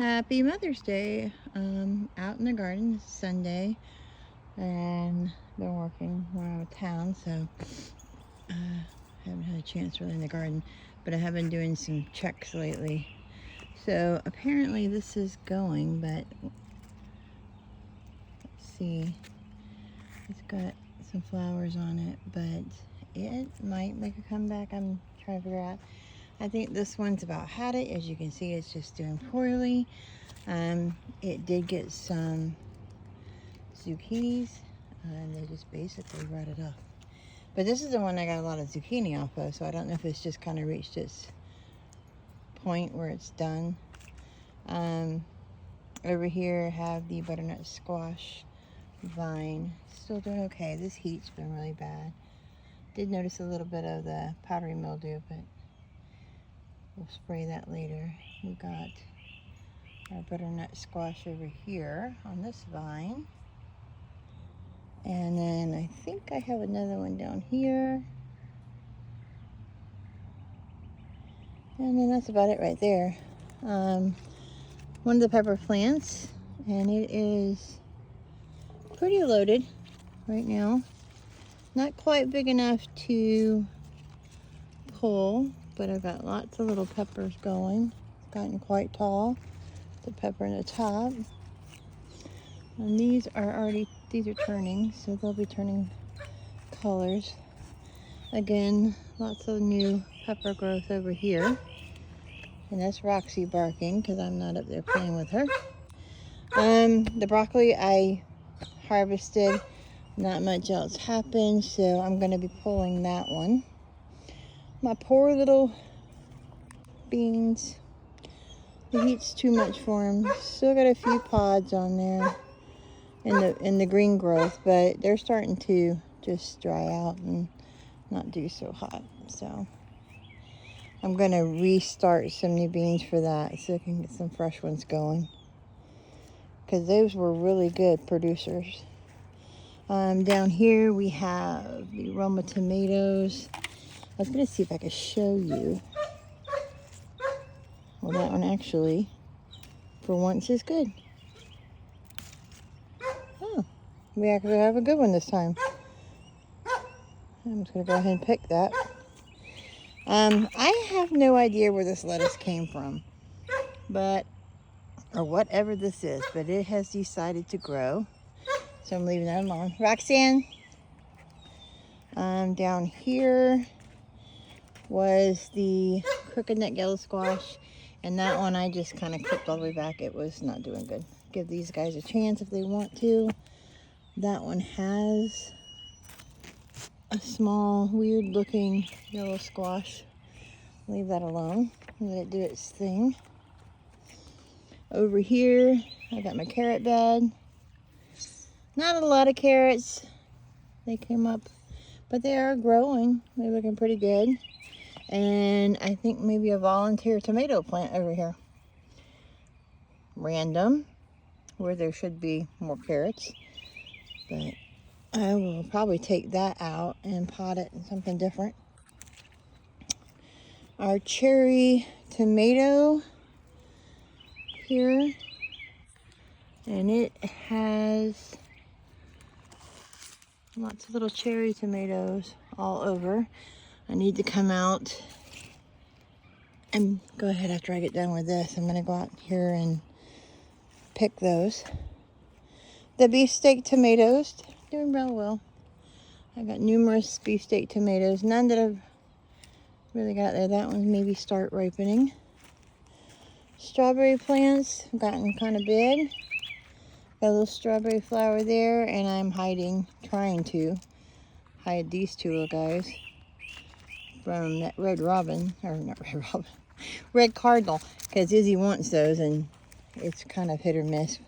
Happy Mother's Day. Out in the garden. It's Sunday, and been working when I'm out of town, so haven't had a chance really in the garden. But I have been doing some checks lately. So apparently this is going, but let's see. It's got some flowers on it, but it might make a comeback. I'm trying to figure out. I think this one's about had it. As you can see, it's just doing poorly. It did get some zucchinis, and they just basically rotted off. But this is the one I got a lot of zucchini off of, so I don't know if it's just kind of reached its point where it's done. Over here I have the butternut squash vine. Still doing okay. This heat's been really bad. Did notice a little bit of the powdery mildew, but we'll spray that later. We got our butternut squash over here on this vine. And then I think I have another one down here. And then that's about it right there. One of the pepper plants, and it is pretty loaded right now. Not quite big enough to pull, but I've got lots of little peppers going. It's gotten quite tall. The pepper in the top. And these are turning, so they'll be turning colors. Again, lots of new pepper growth over here. And that's Roxy barking because I'm not up there playing with her. The broccoli I harvested, not much else happened, so I'm going to be pulling that one. My poor little beans, the heat's too much for them. Still got a few pods on there in the green growth, but they're starting to just dry out and not do so hot. So I'm going to restart some new beans for that so I can get some fresh ones going, because those were really good producers. Down here we have the Roma tomatoes. I was going to see if I could show you. Well, that one actually, for once, is good. Oh, we actually have a good one this time. I'm just going to go ahead and pick that. I have no idea where this lettuce came from, or whatever this is, but it has decided to grow. So I'm leaving that alone. Roxanne, down here was the crooked neck yellow squash, and that one I just kind of clipped all the way back. It was not doing good. Give these guys a chance if they want to. That one has a small, weird looking yellow squash. Leave that alone. Let it do its thing. Over here, I got my carrot bed. Not a lot of carrots. They came up, but they are growing. They're looking pretty good. And I think maybe a volunteer tomato plant over here. Random, where there should be more carrots. But I will probably take that out and pot it in something different. Our cherry tomato here, and it has lots of little cherry tomatoes all over. I need to come out and go ahead after I get done with this. I'm gonna go out here and pick those. The beefsteak tomatoes, doing real well. I got numerous beefsteak tomatoes, none that I've really got there. That one's maybe start ripening. Strawberry plants have gotten kind of big. Got a little strawberry flower there, and I'm trying to hide these two little guys from that red robin, or not red robin, red cardinal, because Izzy wants those, and it's kind of hit or miss.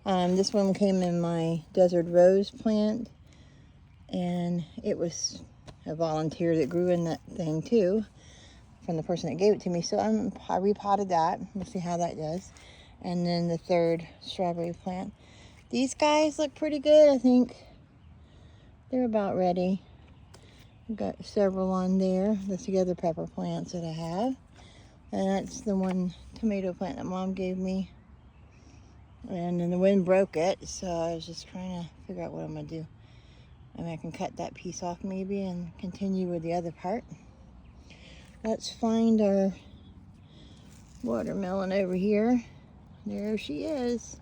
This one came in my desert rose plant, and it was a volunteer that grew in that thing too, from the person that gave it to me. So I repotted that. We'll see how that does. And then the third strawberry plant. These guys look pretty good. I think they're about ready. I've got several on there. That's the other pepper plants that I have. And that's the one tomato plant that Mom gave me. And then the wind broke it, so I was just trying to figure out what I'm gonna do. I mean, I can cut that piece off maybe and continue with the other part. Let's find our watermelon over here. There she is.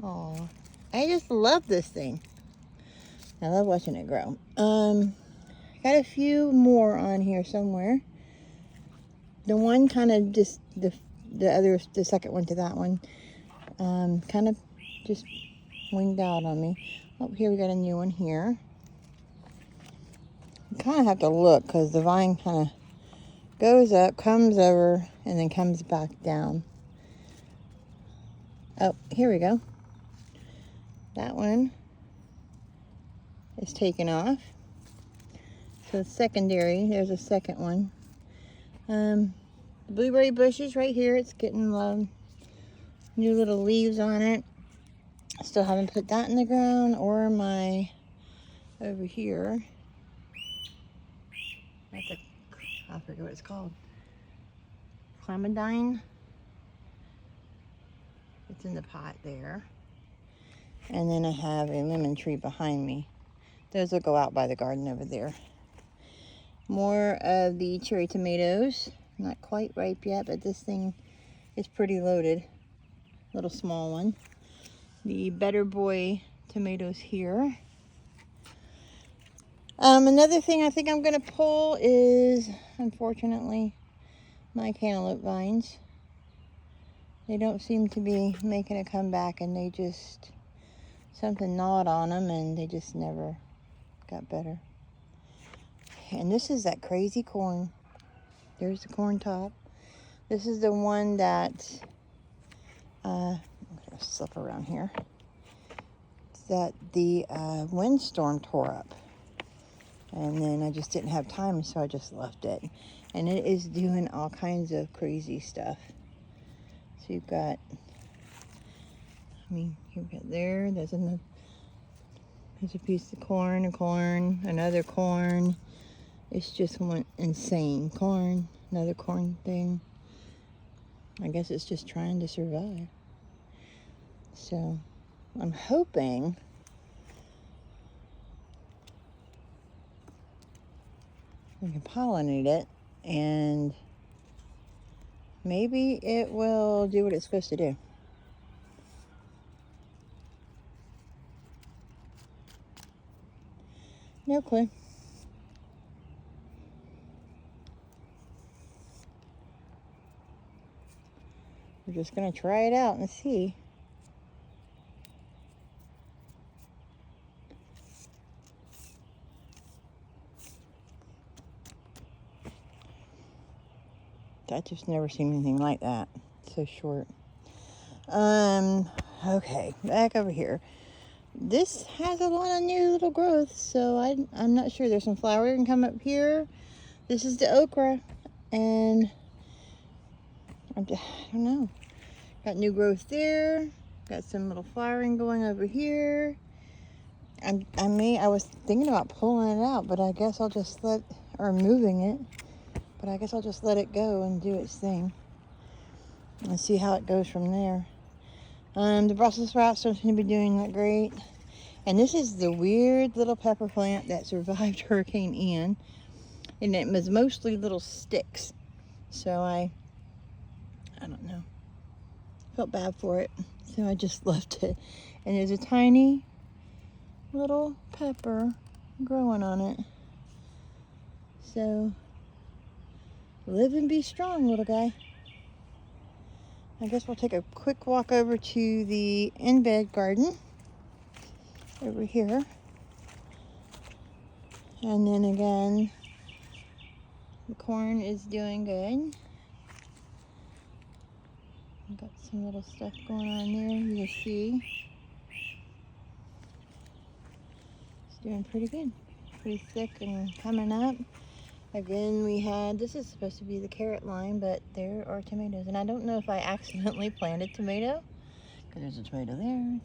Oh, I just love this thing. I love watching it grow. Got a few more on here somewhere. The one kind of just the second one to that one, kind of just winged out on me. Oh, here we got a new one here. You kind of have to look because the vine kind of goes up, comes over, and then comes back down. Oh, here we go. That one is taken off. So it's secondary. There's a second one. The blueberry bushes right here. It's getting new little leaves on it. Still haven't put that in the ground or my over here. I forget what it's called. Clementine. It's in the pot there. And then I have a lemon tree behind me. Those will go out by the garden over there. More of the cherry tomatoes. Not quite ripe yet, but this thing is pretty loaded. Little small one. The Better Boy tomatoes here. Another thing I think I'm going to pull is, unfortunately, my cantaloupe vines. They don't seem to be making a comeback, and they just, something gnawed on them, and they just never got better. And this is that crazy corn. There's the corn top. This is the one that, I'm going to slip around here, that the windstorm tore up. And then I just didn't have time, so I just left it. And it is doing all kinds of crazy stuff. So you've got, you've got there's a piece of corn, another corn. It's just one insane. Corn, another corn thing. I guess it's just trying to survive. So I'm hoping we can pollinate it, and maybe it will do what it's supposed to do. No clue. We're just going to try it out and see. I just never seen anything like that. So short. Okay, back over here. This has a lot of new little growth, so I'm not sure. There's some flowering come up here. This is the okra, and I don't know. Got new growth there. Got some little flowering going over here. I was thinking about pulling it out, but I guess I'll just moving it. But I guess I'll just let it go and do its thing. And see how it goes from there. The Brussels sprouts don't seem to be doing that great. And this is the weird little pepper plant that survived Hurricane Ian. And it was mostly little sticks. So I don't know. Felt bad for it. So I just left it. And there's a tiny little pepper growing on it. So live and be strong, little guy. I guess we'll take a quick walk over to the in-bed garden over here. And then again, the corn is doing good. I've got some little stuff going on there, you can see. It's doing pretty good. Pretty thick and coming up. Again, this is supposed to be the carrot line, but there are tomatoes. And I don't know if I accidentally planted tomato, because there's a tomato there.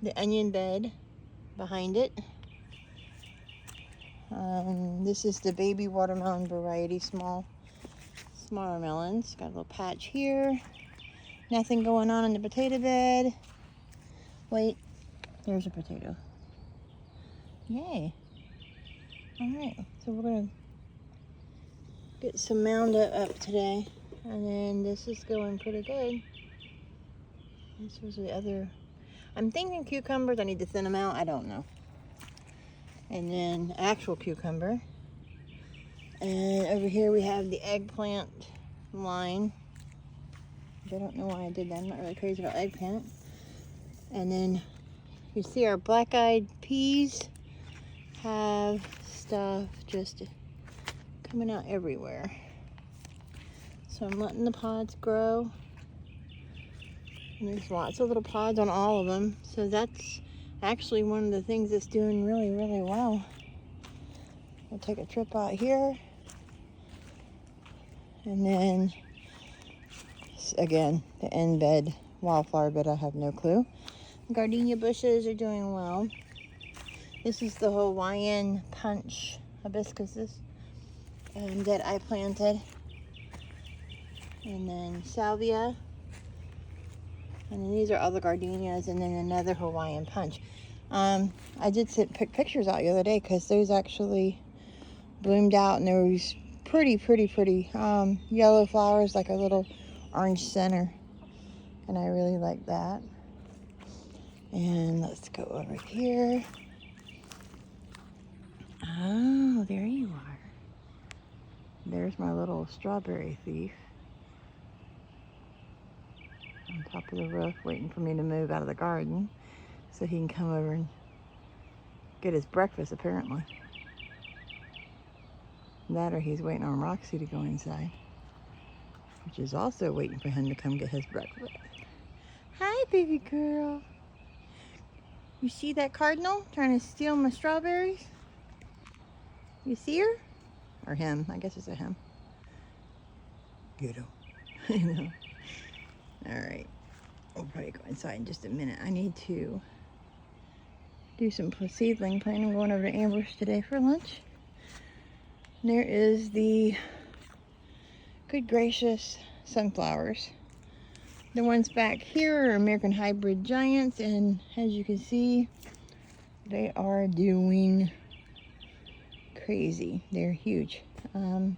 The onion bed behind it. This is the baby watermelon variety, smaller melons. Got a little patch here. Nothing going on in the potato bed. Wait, there's a potato. Yay. Alright, so we're going to get some Mounda up today. And then this is going pretty good. This was the other. I'm thinking cucumbers. I need to thin them out. I don't know. And then actual cucumber. And over here we have the eggplant line. Which I don't know why I did that. I'm not really crazy about eggplant. And then you see our black-eyed peas have stuff just coming out everywhere. So I'm letting the pods grow. And there's lots of little pods on all of them. So that's actually one of the things that's doing really, really well. We'll take a trip out here. And then, again, the end bed, wildflower bed, I have no clue. Gardenia bushes are doing well. This is the Hawaiian punch hibiscuses that I planted. And then salvia. And then these are other gardenias, and then another Hawaiian punch. I did pick pictures out the other day because those actually bloomed out, and there was pretty yellow flowers, like a little orange center. And I really like that. And let's go over here. Oh, there you are. There's my little strawberry thief on top of the roof, waiting for me to move out of the garden so he can come over and get his breakfast, apparently. That or he's waiting on Roxy to go inside, which is also waiting for him to come get his breakfast. Hi, baby girl. You see that cardinal trying to steal my strawberries? You see her? Or him. I guess it's a him. Get him. I know. Alright. We'll probably go inside in just a minute. I need to do some seedling planting. I'm going over to Amber's today for lunch. And there is the Good Gracious sunflowers. The ones back here are American Hybrid Giants, and as you can see, they are doing crazy. They're huge. Then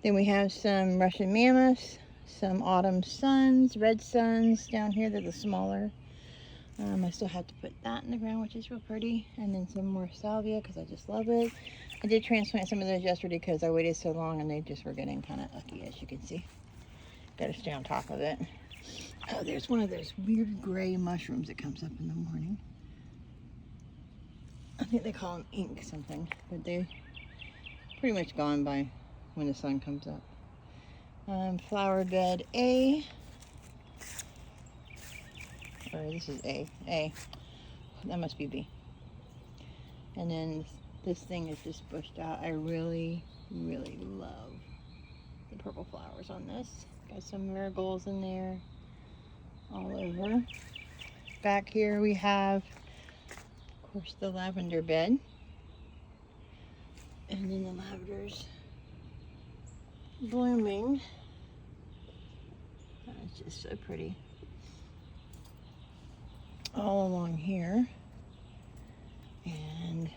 we have some Russian mammoths, some autumn suns, red suns down here. They're the smaller. I still have to put that in the ground, which is real pretty. And then some more salvia because I just love it. I did transplant some of those yesterday because I waited so long and they just were getting kind of icky, as you can see. Got to stay on top of it. Oh, there's one of those weird gray mushrooms that comes up in the morning. I think they call them ink something, but they're pretty much gone by when the sun comes up. Flower bed A. Or this is A. A. That must be B. And then this thing is just bushed out. I really love the purple flowers on this. Got some marigolds in there all over. Back here we have, of course, the lavender bed. And then the lavender's blooming. It's just so pretty. All along here. And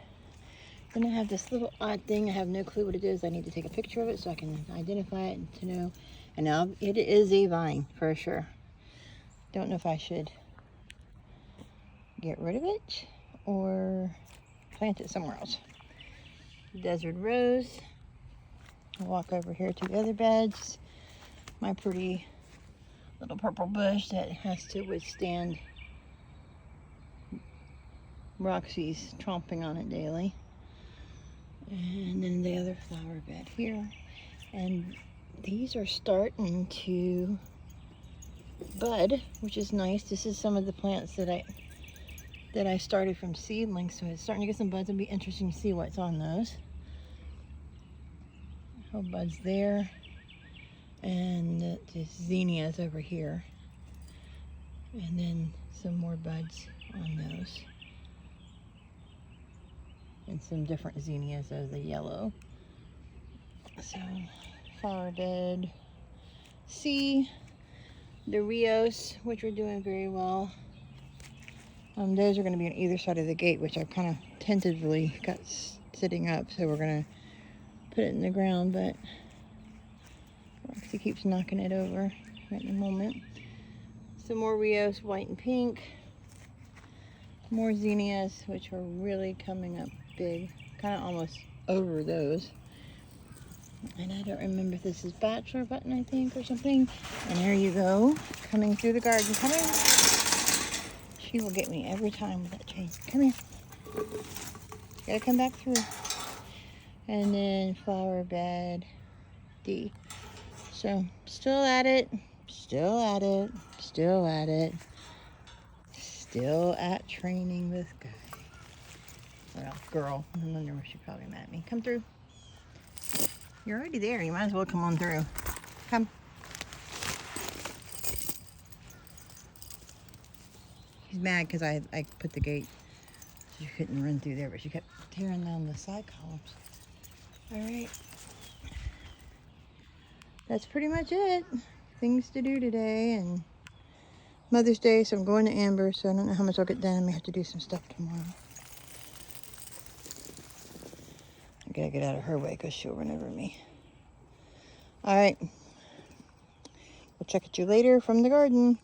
then I have this little odd thing. I have no clue what it is. I need to take a picture of it so I can identify it and to know. And now it is a vine for sure. Don't know if I should get rid of it or plant it somewhere else. Desert rose. I'll walk over here to the other beds. My pretty little purple bush that has to withstand Roxy's tromping on it daily. And then the other flower bed here. And these are starting to bud, which is nice. This is some of the plants that I started from seedlings, so it's starting to get some buds. It'll be interesting to see what's on those. Oh, buds there. And the zinnias over here. And then some more buds on those. and some different zinnias as the yellow. So, flower bed C, the Rios, which are doing very well. Those are going to be on either side of the gate, which I've kind of tentatively got sitting up, so we're going to put it in the ground, but Roxy keeps knocking it over right in the moment. Some more Rios, white and pink. More zinnias, which are really coming up big, kind of almost over those. And I don't remember if this is bachelor button, I think, or something. And there you go, coming through the garden. Come here. She will get me every time with that chain. Come here. Gotta come back through. And then flower bed D. So still at it, still at it, still at it, still at training this guy. Well, girl. I wonder if she's probably mad at me. Come through. You're already there. You might as well come on through. Come. She's mad because I put the gate so she couldn't run through there, but she kept tearing down the side columns. All right. That's pretty much it. Things to do today, and Mother's Day, so I'm going to Amber, so I don't know how much I'll get done. I may have to do some stuff tomorrow. I gotta get out of her way because she'll run over me. All right. We'll check at you later from the garden.